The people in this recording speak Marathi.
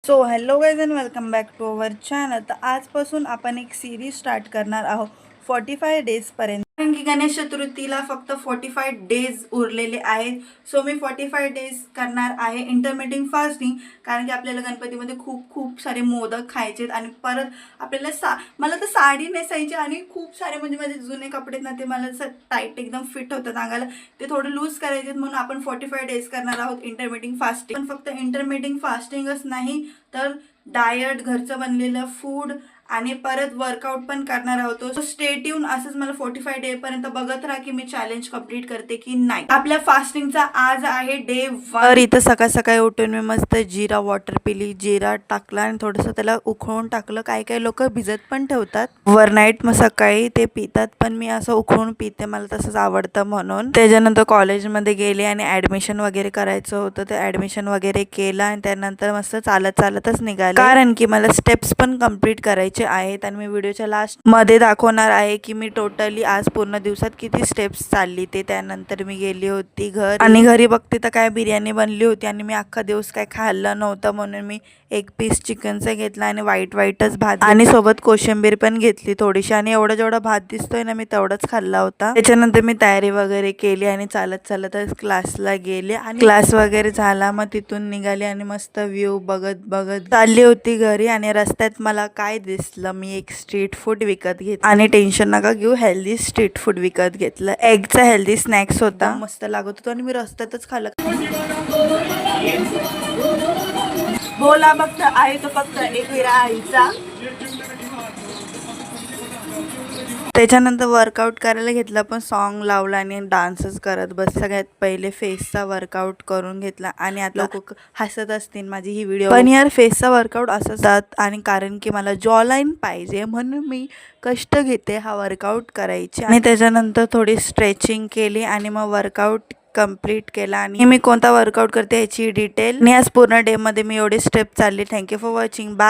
So hello guys and welcome back to our channel. तर आजपासून आपण एक सिरीज स्टार्ट करणार आहोत 45 डेजपर्यंत. कारण की गणेश चतुर्थीला फक्त 45 डेज उरलेले आहेत. सो मी 45 डेज करणार आहे इंटरमिटिंग फास्टिंग. कारण की आपल्याला गणपतीमध्ये खूप खूप सारे मोदक खायचे आणि परत आपल्याला मला तर साडी नेसायची आणि खूप सारे म्हणजे माझे जुने कपडे ना ते मला असं टाईट एकदम फिट होतं अंगाला, ते थोडं लूज करायचे म्हणून आपण 45 डेज करणार आहोत इंटरमिटिंग फास्टिंग. पण फक्त इंटरमिटिंग फास्टिंगच नाही तर डायट, घरचं बनलेलं फूड आणि परत वर्कआउट पण करणार आहोत. So stay tune. असंच मला 45 डे पर्यंत बघत राहा की मी चॅलेंज कंप्लीट करते की नाही. आपल्या फास्टिंगचा आज आहे डे 1. इथं सकाळ सकाळी उठून मी मस्त जिरा वॉटर पिली, जिरा टाकला आणि थोडंसं त्याला उकळून टाकलं. काही काही लोक भिजत पण ठेवतात ओव्हरनाईट, मग सकाळी ते पितात, पण मी असं उकळून पिते, मला तसंच आवडतं म्हणून. त्याच्यानंतर कॉलेजमध्ये गेले आणि ॲडमिशन वगैरे करायचं होतं, ते ॲडमिशन वगैरे केलं आणि त्यानंतर मस्त चालत चालतच निघाले. कारण की मला स्टेप्स पण कंप्लीट करायचे आहेत आणि मी व्हिडिओच्या लास्ट मध्ये दाखवणार आहे की मी टोटली आज पूर्ण दिवसात किती स्टेप्स चालली ते. त्यानंतर मी गेली होती घरी आणि घरी बघते तर काय बिर्याणी बनली होती आणि मी अख्खा दिवस काय खाल्लं नव्हतं म्हणून मी एक पीस चिकनचा घेतला आणि वाईटच भात आणि सोबत कोशिंबीर पण घेतली थोडीशी आणि एवढा जेवढा भात दिसतोय ना मी तेवढाच खाल्ला होता. त्याच्यानंतर मी तयारी वगैरे केली आणि चालत चालतच क्लासला गेले आणि क्लास वगैरे झाला, मग तिथून निघाले आणि मस्त व्ह्यू बघत बघत चालली होती घरी. आणि रस्त्यात मला काय दिसलं, मी एक स्ट्रीट फूड विकत घेतलं आणि टेन्शन नका घेऊ, हेल्दी स्ट्रीट फूड विकत घेतलं. एगचा हेल्दी स्नॅक्स होता, मस्त लागत होता आणि मी रस्त्यातच खाल्लं. बोला फक्त आहे तो फक्त एक विरा आईचा. त्याच्यानंतर वर्कआउट करायला घेतला, पण सॉन्ग लावला आणि डान्सच करत बस. सगळ्यात पहिले फेसचा वर्कआउट करून घेतला आणि आता लोक हसत असतील माझी ही व्हिडिओ, पण यार फेसचा वर्कआउट असंच जात आणि कारण की मला जॉ लाईन पाहिजे म्हणून मी कष्ट घेते हा वर्कआउट करायचे. आणि त्याच्यानंतर थोडी स्ट्रेचिंग केली आणि मग वर्कआउट कंप्लीट केला. आणि मी कोणता वर्कआउट करते याची डिटेल आणि आज पूर्ण डे मध्ये मी एवढे स्टेप चालली. Thank you for watching. बाय.